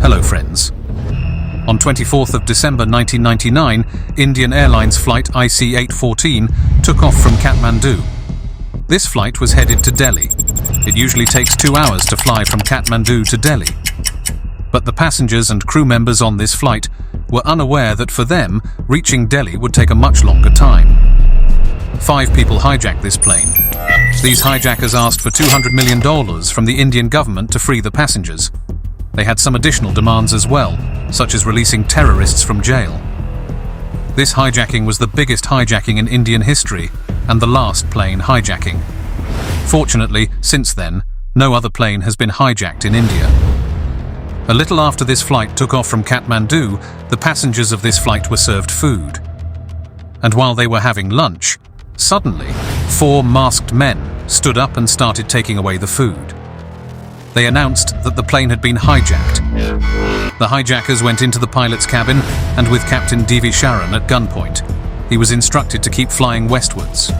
Hello friends. On 24th of December 1999, Indian Airlines Flight IC-814 took off from Kathmandu. This flight was headed to Delhi. It usually takes 2 hours to fly from Kathmandu to Delhi. But the passengers and crew members on this flight were unaware that for them, reaching Delhi would take a much longer time. 5 people hijacked this plane. These hijackers asked for $200 million from the Indian government to free the passengers. They had some additional demands as well, such as releasing terrorists from jail. This hijacking was the biggest hijacking in Indian history and the last plane hijacking. Fortunately, since then, no other plane has been hijacked in India. A little after this flight took off from Kathmandu, the passengers of this flight were served food. And while they were having lunch, suddenly, 4 masked men stood up and started taking away the food. They announced that the plane had been hijacked. The hijackers went into the pilot's cabin and with Captain D.V. Sharan at gunpoint. He was instructed to keep flying westwards.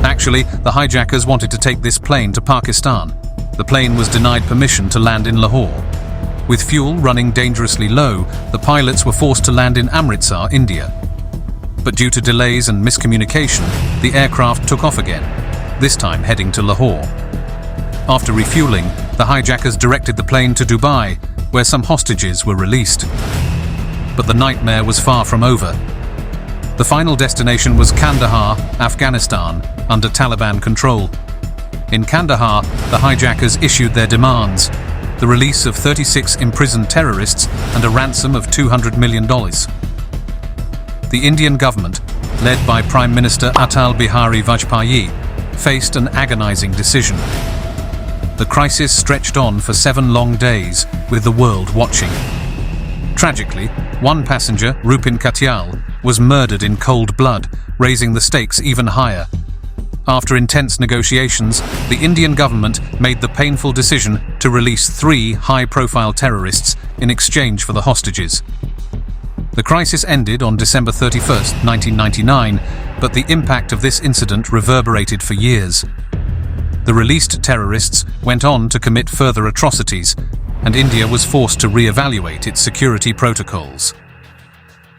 Actually, the hijackers wanted to take this plane to Pakistan. The plane was denied permission to land in Lahore. With fuel running dangerously low, the pilots were forced to land in Amritsar, India. But due to delays and miscommunication, the aircraft took off again, this time heading to Lahore. After refueling, the hijackers directed the plane to Dubai, where some hostages were released. But the nightmare was far from over. The final destination was Kandahar, Afghanistan, under Taliban control. In Kandahar, the hijackers issued their demands: the release of 36 imprisoned terrorists and a ransom of $200 million. The Indian government, led by Prime Minister Atal Bihari Vajpayee, faced an agonizing decision. The crisis stretched on for 7 long days, with the world watching. Tragically, one passenger, Rupin Katyal, was murdered in cold blood, raising the stakes even higher. After intense negotiations, the Indian government made the painful decision to release 3 high-profile terrorists in exchange for the hostages. The crisis ended on December 31st, 1999, but the impact of this incident reverberated for years. The released terrorists went on to commit further atrocities, and India was forced to re-evaluate its security protocols.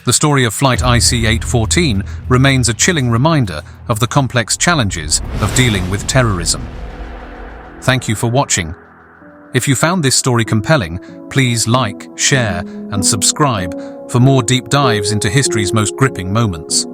The story of Flight IC-814 remains a chilling reminder of the complex challenges of dealing with terrorism. Thank you for watching. If you found this story compelling, please like, share, and subscribe for more deep dives into history's most gripping moments.